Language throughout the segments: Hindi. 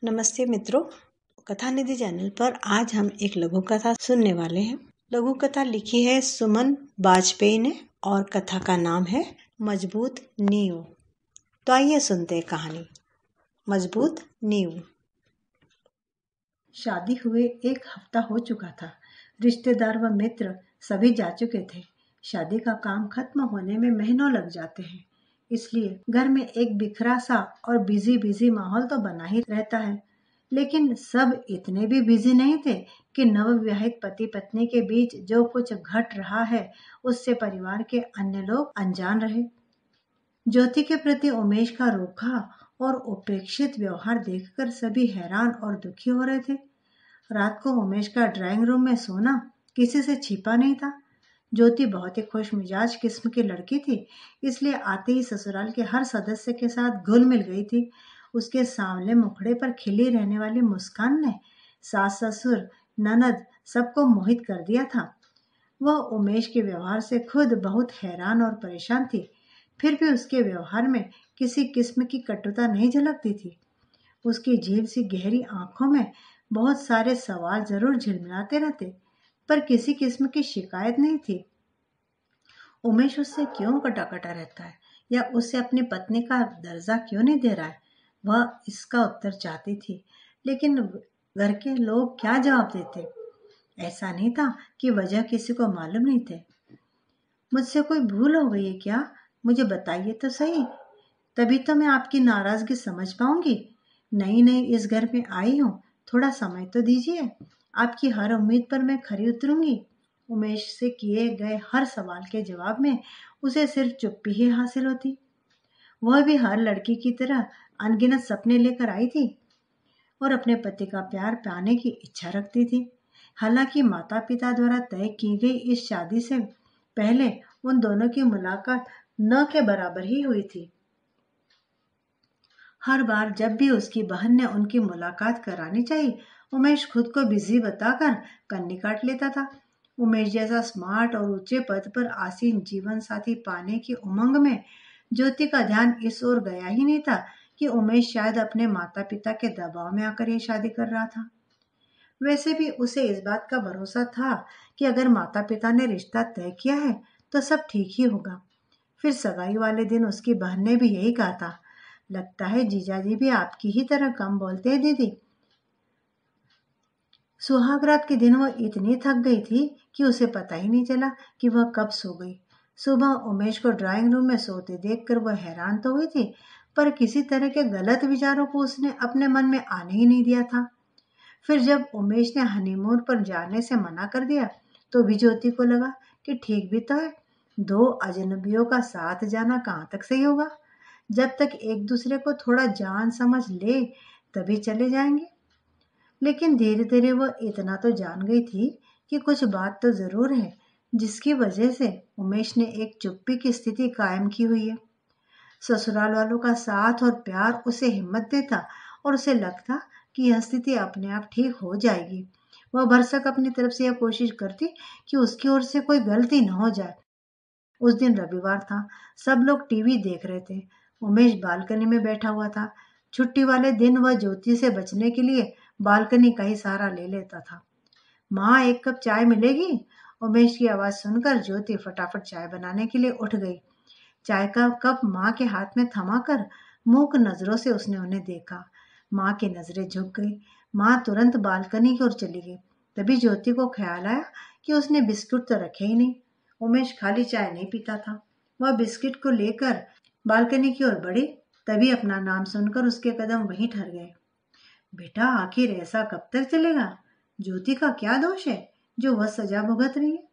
नमस्ते मित्रों, कथा निधि चैनल पर आज हम एक लघु कथा सुनने वाले हैं। लघु कथा लिखी है सुमन वाजपेयी ने और कथा का नाम है मजबूत नींव। तो आइए सुनते हैं कहानी मजबूत नींव। शादी हुए एक हफ्ता हो चुका था। रिश्तेदार व मित्र सभी जा चुके थे। शादी का काम खत्म होने में महीनों लग जाते हैं, इसलिए घर में एक बिखरा सा और बिजी माहौल तो बना ही रहता है। लेकिन सब इतने भी बिजी नहीं थे कि नवविवाहित पति पत्नी के बीच जो कुछ घट रहा है उससे परिवार के अन्य लोग अनजान रहे। ज्योति के प्रति उमेश का रूखा और उपेक्षित व्यवहार देखकर सभी हैरान और दुखी हो रहे थे। रात को उमेश का ड्राइंग रूम में सोना किसी से छिपा नहीं था। ज्योति बहुत ही खुश मिजाज किस्म की लड़की थी, इसलिए आते ही ससुराल के हर सदस्य के साथ घुल मिल गई थी। उसके सांवले मुखड़े पर खिली रहने वाली मुस्कान ने सास ससुर ननद सबको मोहित कर दिया था। वह उमेश के व्यवहार से खुद बहुत हैरान और परेशान थी, फिर भी उसके व्यवहार में किसी किस्म की कटुता नहीं झलकती थी। उसकी झील सी गहरी आंखों में बहुत सारे सवाल जरूर झिलमिलाते रहते, पर किसी किस्म की शिकायत नहीं थी। उमेश उससे क्यों कटा रहता है या उससे अपनी पत्नी का दर्जा क्यों नहीं दे रहा है, वह इसका उत्तर चाहती थी। लेकिन घर के लोग क्या जवाब देते? ऐसा नहीं था कि वजह किसी को मालूम नहीं थे। मुझसे कोई भूल हो गई है क्या? मुझे बताइए तो सही, तभी तो मैं आपकी नाराजगी समझ पाऊंगी। नई इस घर में आई हूँ, थोड़ा समय तो दीजिए। आपकी हर उम्मीद पर मैं खरी उतरूंगी। उमेश से किए गए हर सवाल के जवाब में उसे सिर्फ चुप्पी ही हासिल होती। वह भी हर लड़की की तरह अनगिनत सपने लेकर आई थी और अपने पति का प्यार पाने की इच्छा रखती थी। हालांकि माता पिता द्वारा तय की गई इस शादी से पहले उन दोनों की मुलाकात न के बराबर ही हुई थी। हर बार जब भी उसकी बहन ने उनकी मुलाकात करानी चाहिए, उमेश खुद को बिजी बताकर कन्नी काट लेता था। उमेश जैसा स्मार्ट और ऊंचे पद पर आसीन जीवन साथी पाने की उमंग में ज्योति का ध्यान इस ओर गया ही नहीं था कि उमेश शायद अपने माता पिता के दबाव में आकर ये शादी कर रहा था। वैसे भी उसे इस बात का भरोसा था कि अगर माता पिता ने रिश्ता तय किया है तो सब ठीक ही होगा। फिर सगाई वाले दिन उसकी बहन ने भी यही कहा था, लगता है जीजाजी भी आपकी ही तरह कम बोलते हैं दीदी। सुहागरात के दिन वह इतनी थक गई थी कि उसे पता ही नहीं चला कि वह कब सो गई। सुबह उमेश को ड्राइंग रूम में सोते देखकर वह हैरान तो हुई थी, पर किसी तरह के गलत विचारों को उसने अपने मन में आने ही नहीं दिया था। फिर जब उमेश ने हनीमून पर जाने से मना कर दिया तो भी ज्योति को लगा कि ठीक भी तो है, दो अजनबियों का साथ जाना कहाँ तक सही होगा। जब तक एक दूसरे को थोड़ा जान समझ ले तभी चले जाएंगे। लेकिन धीरे धीरे वह इतना तो जान गई थी कि कुछ बात तो जरूर है जिसकी वजह से उमेश ने एक चुप्पी की स्थिति कायम की हुई है। ससुराल वालों का साथ और प्यार उसे हिम्मत देता और उसे लगता कि यह स्थिति अपने आप ठीक हो जाएगी। वह भरसक अपनी तरफ से यह कोशिश करती कि उसकी ओर से कोई गलती न हो जाए। उस दिन रविवार था, सब लोग टीवी देख रहे थे। उमेश बालकनी में बैठा हुआ था। छुट्टी वाले दिन वह ज्योति से बचने के लिए बालकनी का ही सहारा ले लेता था। माँ, एक कप चाय मिलेगी? उमेश की आवाज सुनकर ज्योति फटाफट चाय बनाने के लिए उठ गई। चाय का कप माँ के हाथ में थमाकर मूक नजरों से उसने उन्हें देखा। माँ की नजरें झुक गई। माँ तुरंत बालकनी की ओर चली गई। तभी ज्योति को ख्याल आया कि उसने बिस्कुट तो रखे ही नहीं। उमेश खाली चाय नहीं पीता था। वह बिस्किट को लेकर बालकनी की ओर बढ़ी, तभी अपना नाम सुनकर उसके कदम वहीं ठहर गए। बेटा, आखिर ऐसा कब तक चलेगा? ज्योति का क्या दोष है जो वह सजा भुगत रही है?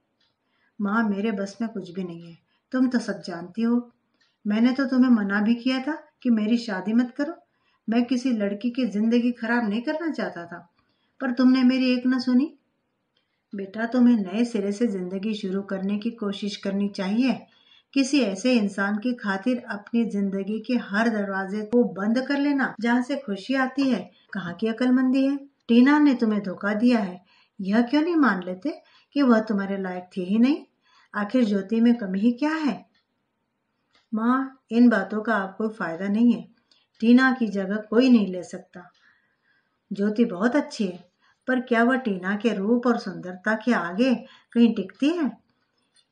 माँ, मेरे बस में कुछ भी नहीं है, तुम तो सब जानती हो। मैंने तो तुम्हें मना भी किया था कि मेरी शादी मत करो। मैं किसी लड़की की जिंदगी खराब नहीं करना चाहता था, पर तुमने मेरी एक न सुनी। बेटा, तुम्हें नए सिरे से जिंदगी शुरू करने की कोशिश करनी चाहिए। किसी ऐसे इंसान की खातिर अपनी जिंदगी के हर दरवाजे को बंद कर लेना जहाँ से खुशी आती है, कहाँ की अक्लमंदी है। टीना ने तुम्हें धोखा दिया है, यह क्यों नहीं मान लेते कि वह तुम्हारे लायक थी ही नहीं? आखिर ज्योति में कमी ही क्या है? माँ, इन बातों का अब कोई फायदा नहीं है। टीना की जगह कोई नहीं ले सकता। ज्योति बहुत अच्छी है, पर क्या वह टीना के रूप और सुंदरता के आगे कहीं टिकती है?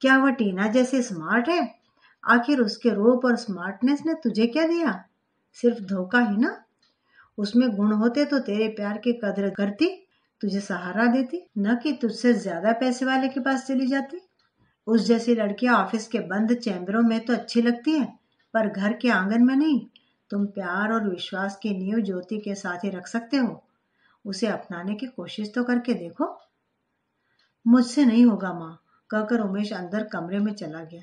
क्या वह टीना जैसे स्मार्ट है? आखिर उसके रूप और स्मार्टनेस ने तुझे क्या दिया? सिर्फ धोखा ही ना। उसमें गुण होते तो तेरे प्यार की कदर करती, तुझे सहारा देती, न कि तुझसे ज्यादा पैसे वाले के पास चली जाती। उस जैसी लड़कियां ऑफिस के बंद चैम्बरों में तो अच्छी लगती है, पर घर के आंगन में नहीं। तुम प्यार और विश्वास की नींव ज्योति के साथ ही रख सकते हो। उसे अपनाने की कोशिश तो करके देखो। मुझसे नहीं होगा माँ, कहकर उमेश अंदर कमरे में चला गया।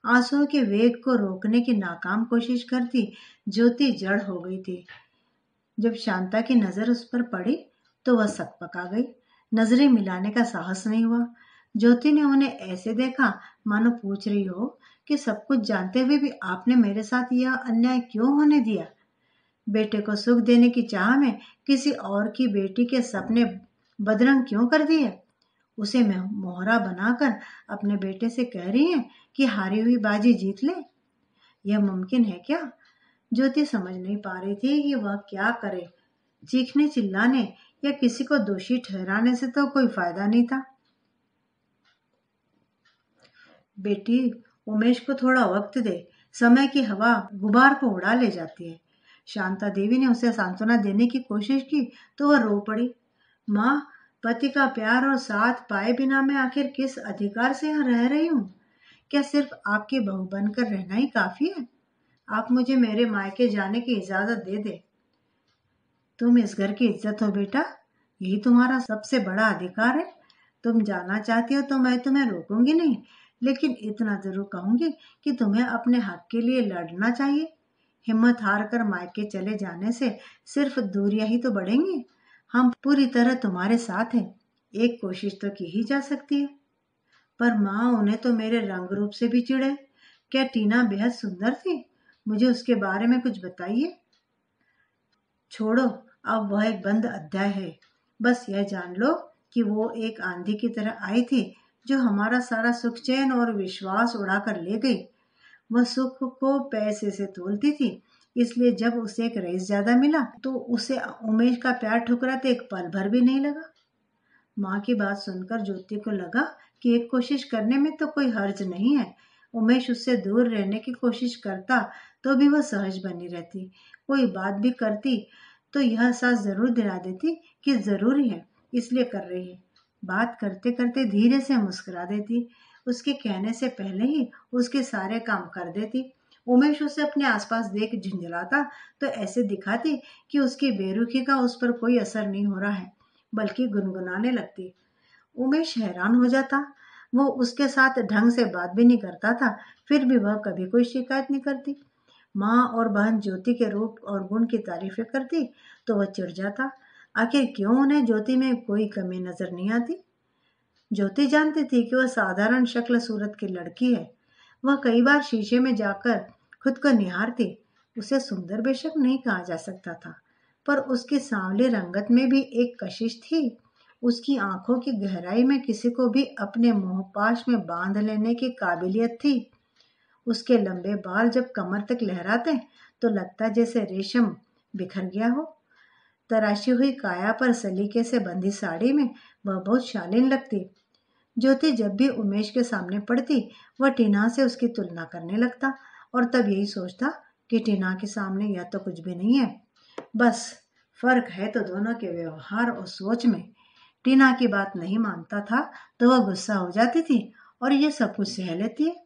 आंसुओं के वेग को रोकने की नाकाम कोशिश करती ज्योति जड़ हो गई थी। जब शांता की नजर उस पर पड़ी तो वह सकपका गई। नजरें मिलाने का साहस नहीं हुआ। ज्योति ने उन्हें ऐसे देखा मानो पूछ रही हो कि सब कुछ जानते हुए भी आपने मेरे साथ यह अन्याय क्यों होने दिया? बेटे को सुख देने की चाह में किसी और की बेटी के सपने बदरंग क्यों कर दिए? उसे मैं मोहरा बनाकर अपने बेटे से कह रही है कि हारी हुई बाजी जीत ले। यह मुमकिन है क्या? ज्योति समझ नहीं पा रही थी कि वह क्या करे। चीखने चिल्लाने या किसी को दोषी ठहराने से तो कोई फायदा नहीं था। बेटी, उमेश को थोड़ा वक्त दे, समय की हवा गुबार को उड़ा ले जाती है। शांता देवी ने उसे सांत्वना देने की कोशिश की तो वह रो पड़ी। माँ, पति का प्यार और साथ पाए बिना मैं आखिर किस अधिकार से यहाँ रह रही हूँ? क्या सिर्फ आपकी बहू बनकर रहना ही काफी है? आप मुझे मेरे मायके जाने की इजाजत दे दे। तुम इस घर की इज्जत हो बेटा, यही तुम्हारा सबसे बड़ा अधिकार है। तुम जाना चाहती हो तो मैं तुम्हें रोकूंगी नहीं, लेकिन इतना जरूर कहूंगी कि तुम्हें अपने हक के लिए लड़ना चाहिए। हिम्मत हार कर मायके चले जाने से सिर्फ दूरियां ही तो बढ़ेंगी। हम पूरी तरह तुम्हारे साथ हैं। एक कोशिश तो की ही जा सकती है। पर माँ, उन्हें तो मेरे रंग रूप से भी चिढ़े। क्या टीना बेहद सुंदर थी? मुझे उसके बारे में कुछ बताइए। छोड़ो, अब वह एक बंद अध्याय है। बस यह जान लो कि वो एक आंधी की तरह आई थी जो हमारा सारा सुख चैन और विश्वास उड़ा कर ले गई। वह सुख को पैसे से तोलती थी, इसलिए जब उसे एक रईस ज्यादा मिला तो उसे उमेश का प्यार ठुकराते एक पल भर भी नहीं लगा। माँ की बात सुनकर ज्योति को लगा कि एक कोशिश करने में तो कोई हर्ज नहीं है। उमेश उससे दूर रहने की कोशिश करता तो भी वह सहज बनी रहती। कोई बात भी करती तो यह एहसास जरूर दिला देती कि जरूरी है, इसलिए कर रही है। बात करते करते धीरे से मुस्कुरा देती। उसके कहने से पहले ही उसके सारे काम कर देती। उमेश उसे अपने आसपास देख झुंझलाता तो ऐसे दिखाती कि उसकी बेरुखी का उस पर कोई असर नहीं हो रहा है, बल्कि गुनगुनाने लगती। उमेश हैरान हो जाता। वो उसके साथ ढंग से बात भी नहीं करता था, फिर भी वह कभी कोई शिकायत नहीं करती। माँ और बहन ज्योति के रूप और गुण की तारीफें करती तो वह चिढ़ जाता। आखिर क्यों उन्हें ज्योति में कोई कमी नजर नहीं आती? ज्योति जानती थी कि वह साधारण शक्ल सूरत की लड़की है। वह कई बार शीशे में जाकर खुद को निहारती। उसे सुंदर बेशक नहीं कहा जा सकता था, पर उसकी सांवली रंगत में भी एक कशिश थी। उसकी आंखों की गहराई में किसी को भी अपने मोहपाश में बांध लेने की काबिलियत थी। उसके लंबे बाल जब कमर तक लहराते तो लगता जैसे रेशम बिखर गया हो। तराशी हुई काया पर सलीके से बंधी साड़ी में वह बहुत शालीन लगती। ज्योति जब भी उमेश के सामने पड़ती वह टीना से उसकी तुलना करने लगता और तब यही सोचता कि टीना के सामने यह तो कुछ भी नहीं है। बस फर्क है तो दोनों के व्यवहार और सोच में। टीना की बात नहीं मानता था तो वह गुस्सा हो जाती थी और ये सब कुछ सह लेती है।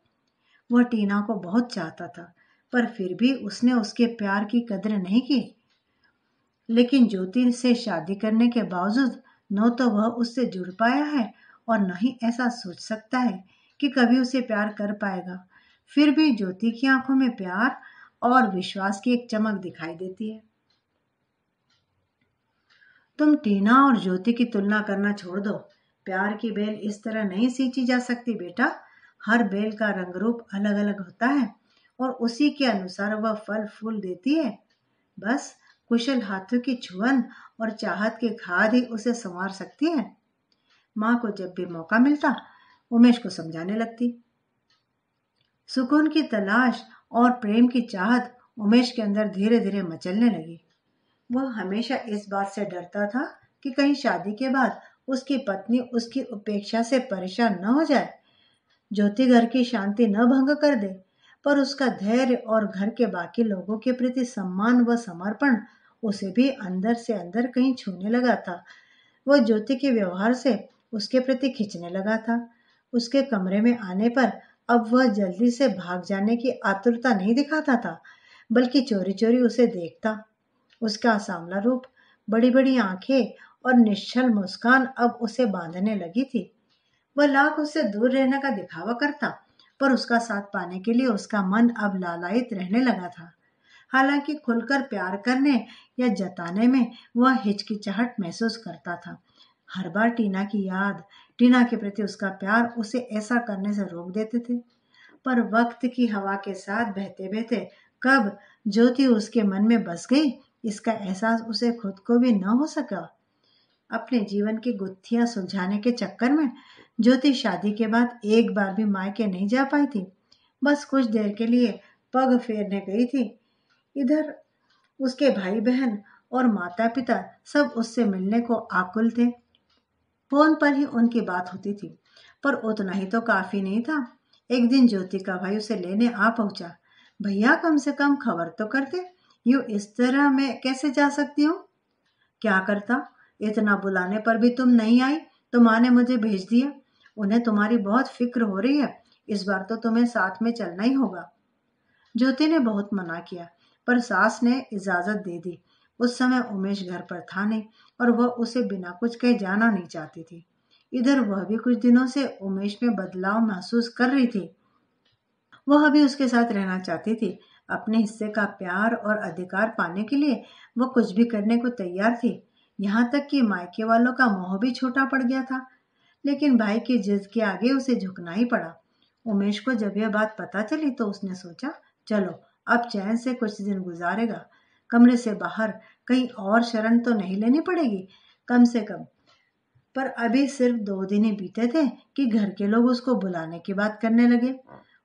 वह टीना को बहुत चाहता था, पर फिर भी उसने उसके प्यार की कदर नहीं की। लेकिन ज्योति से शादी करने के बावजूद न तो वह उससे जुड़ पाया है और न ही ऐसा सोच सकता है कि कभी उसे प्यार कर पाएगा। फिर भी ज्योति की आंखों में प्यार और विश्वास की एक चमक दिखाई देती है। तुम टीना और ज्योति की तुलना करना छोड़ दो। प्यार की बेल इस तरह नहीं सींची जा सकती बेटा। हर बेल का रंग रूप अलग अलग होता है और उसी के अनुसार वह फल फूल देती है। बस कुशल हाथों की छुअन और चाहत की खाद ही उसे संवार सकती है। माँ को जब भी मौका मिलता उमेश को समझाने लगती। सुकून की तलाश और प्रेम की चाहत उमेश के अंदर धीरे धीरे मचलने लगी। वह हमेशा इस बात से डरता था कि कहीं शादी के बाद उसकी पत्नी उसकी उपेक्षा से परेशान न हो जाए, ज्योति घर की शांति न भंग कर दे। पर उसका धैर्य और घर के बाकी लोगों के प्रति सम्मान व समर्पण उसे भी अंदर से अंदर कहीं छूने लगा था। वह ज्योति के व्यवहार से उसके प्रति खिंचने लगा था। उसके कमरे में आने पर अब वह जल्दी से भाग जाने की आतुरता नहीं दिखाता था, बल्कि चोरी चोरी उसे देखता। उसका सांवला रूप, बड़ी बड़ी आंखें और निश्चल मुस्कान अब उसे बांधने लगी थी। वह लाख उससे दूर रहने का दिखावा करता, पर उसका साथ पाने के लिए उसका मन अब लालायित रहने लगा था। हालांकि खुलकर प्यार करने या जताने में वह हिचकिचाहट महसूस करता था। हर बार टीना की याद, टीना के प्रति उसका प्यार उसे ऐसा करने से रोक देते थे। पर वक्त की हवा के साथ बहते बहते कब ज्योति उसके मन में बस गई, इसका एहसास उसे खुद को भी न हो सका। अपने जीवन की गुत्थियां सुलझाने के चक्कर में ज्योति शादी के बाद एक बार भी मायके नहीं जा पाई थी। बस कुछ देर के लिए पग फेरने गई थी। इधर उसके भाई बहन और माता पिता सब उससे मिलने को आकुल थे। फोन पर ही उनकी बात होती थी, पर उतना ही तो काफी नहीं था। एक दिन ज्योति का भाई उसे लेने आ पहुंचा। भैया, कम से कम खबर तो करते, यूं इस तरह मैं कैसे जा सकती हूँ? क्या करता, इतना बुलाने पर भी तुम नहीं आई तो माँ ने मुझे भेज दिया। उन्हें तुम्हारी बहुत फिक्र हो रही है, इस बार तो तुम्हें साथ में चलना ही होगा। ज्योति ने बहुत मना किया, पर सास ने इजाजत दे दी। उस समय उमेश घर पर था नहीं और वह उसे बिना कुछ कहे जाना नहीं चाहती थी। इधर वह भी कुछ दिनों से उमेश में बदलाव महसूस कर रही थी। वह भी उसके साथ रहना चाहती थी। अपने हिस्से का प्यार और अधिकार पाने के लिए वह कुछ भी करने को तैयार थी। यहाँ तक कि मायके वालों का मोह भी छोटा पड़ गया था। लेकिन भाई की जिद के आगे उसे झुकना ही पड़ा। उमेश को जब यह बात पता चली तो उसने सोचा, चलो अब चैन से कुछ दिन गुजारेगा। कमरे से बाहर कहीं और शरण तो नहीं लेनी पड़ेगी कम से कम। पर अभी सिर्फ 2 दिन ही बीते थे कि घर के लोग उसको बुलाने की बात करने लगे।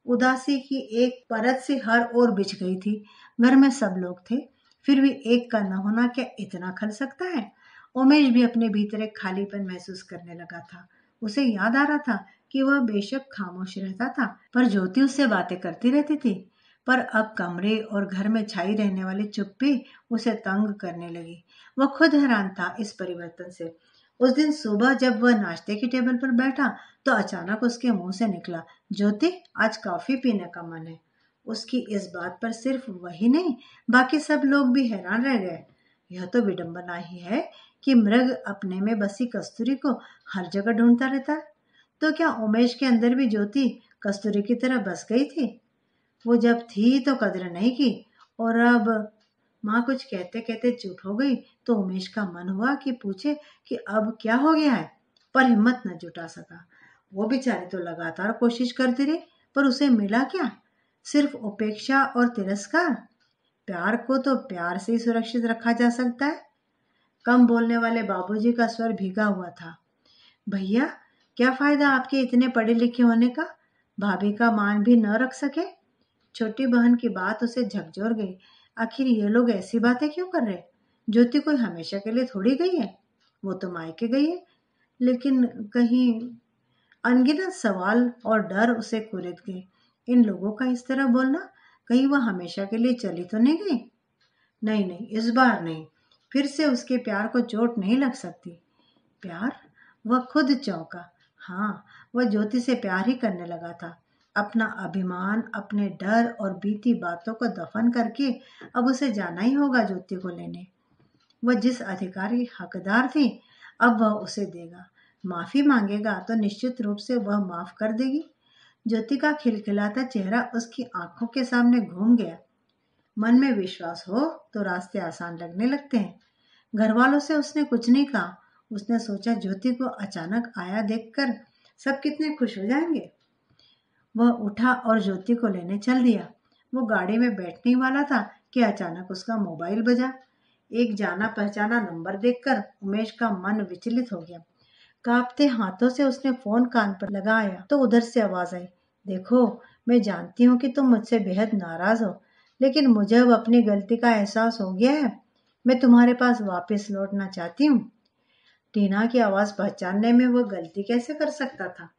उदासी की एक परत सी हर ओर बिछ गई थी। घर में सब लोग थे, फिर भी एक का न होना क्या इतना खल सकता है? उमेश भी अपने भीतर एक खालीपन महसूस करने लगा था। उसे याद आ रहा था कि वह बेशक खामोश रहता था, पर ज्योति उससे बातें करती रहती थी। पर अब कमरे और घर में छाई रहने वाली चुप्पी उसे तंग करने लगी। वह खुद हैरान था इस परिवर्तन से। उस दिन सुबह जब वह नाश्ते की टेबल पर बैठा तो अचानक उसके मुंह से निकला, ज्योति, आज कॉफी पीने का मन है। उसकी इस बात पर सिर्फ वही नहीं, बाकी सब लोग भी हैरान रह गए। यह तो विडंबना ही है कि मृग अपने में बसी कस्तूरी को हर जगह ढूंढता रहता है। तो क्या उमेश के अंदर भी ज्योति कस्तूरी की तरह बस गई थी? वो जब थी तो कदर नहीं की, और अब माँ कुछ कहते कहते चुप हो गई तो उमेश का मन हुआ कि पूछे कि अब क्या हो गया है, पर हिम्मत न जुटा सका। वो बेचारी तो लगातार कोशिश करती रही, पर उसे मिला क्या? सिर्फ उपेक्षा और तिरस्कार। प्यार को तो प्यार से ही सुरक्षित रखा जा सकता है। कम बोलने वाले बाबूजी का स्वर भीगा हुआ था। भैया, क्या फायदा आपके इतने पढ़े लिखे होने का? भाभी का मान भी न रख सके? छोटी बहन की बात उसे झकझोर गई। आखिर ये लोग ऐसी बातें क्यों कर रहे? ज्योति कोई हमेशा के लिए थोड़ी गई है, वो तो मायके गई है। लेकिन कहीं अनगिनत सवाल और डर उसे कुरेद गए। इन लोगों का इस तरह बोलना, कहीं वह हमेशा के लिए चली तो नहीं गई? नहीं नहीं, इस बार नहीं। फिर से उसके प्यार को चोट नहीं लग सकती। प्यार? वह खुद चौंका। हाँ, वह ज्योति से प्यार ही करने लगा था। अपना अभिमान, अपने डर और बीती बातों को दफन करके अब उसे जाना ही होगा ज्योति को लेने। वह जिस अधिकारी हकदार थी, अब वह उसे देगा। माफी मांगेगा तो निश्चित रूप से वह माफ कर देगी। ज्योति का खिलखिलाता चेहरा उसकी आंखों के सामने घूम गया। मन में विश्वास हो तो रास्ते आसान लगने लगते हैं। घर वालों से उसने कुछ नहीं कहा। उसने सोचा ज्योति को अचानक आया देखकर सब कितने खुश हो जाएंगे। वह उठा और ज्योति को लेने चल दिया। वो गाड़ी में बैठने वाला था कि अचानक उसका मोबाइल बजा। एक जाना पहचाना नंबर देखकर उमेश का मन विचलित हो गया। कांपते हाथों से उसने फोन कान पर लगाया तो उधर से आवाज आई, देखो, मैं जानती हूँ कि तुम मुझसे बेहद नाराज हो, लेकिन मुझे अब अपनी गलती का एहसास हो गया है। मैं तुम्हारे पास वापस लौटना चाहती हूँ। टीना की आवाज़ पहचानने में वह गलती कैसे कर सकता था।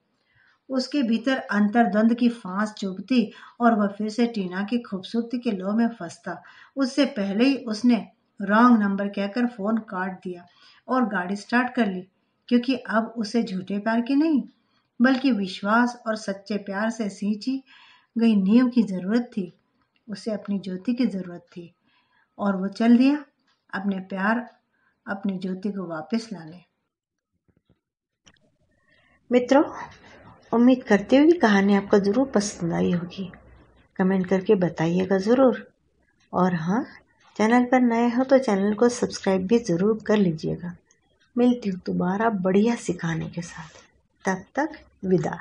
उसके भीतर अंतर्द्वंद की फांस चुभती और वह फिर से टीना की खूबसूरती के लौ में फंसता। उससे पहले ही उसने रॉन्ग नंबर कहकर फ़ोन काट दिया और गाड़ी स्टार्ट कर ली, क्योंकि अब उसे झूठे प्यार की नहीं बल्कि विश्वास और सच्चे प्यार से सींची गई नींव की ज़रूरत थी। उसे अपनी ज्योति की ज़रूरत थी और वो चल दिया अपने प्यार अपनी ज्योति को वापस लाने। मित्रों, उम्मीद करती हूँ कि कहानी आपको ज़रूर पसंद आई होगी। कमेंट करके बताइएगा ज़रूर। और हाँ, चैनल पर नए हो तो चैनल को सब्सक्राइब भी ज़रूर कर लीजिएगा। मिलती हूँ दोबारा बढ़िया सी कहानी के साथ। तब तक विदा।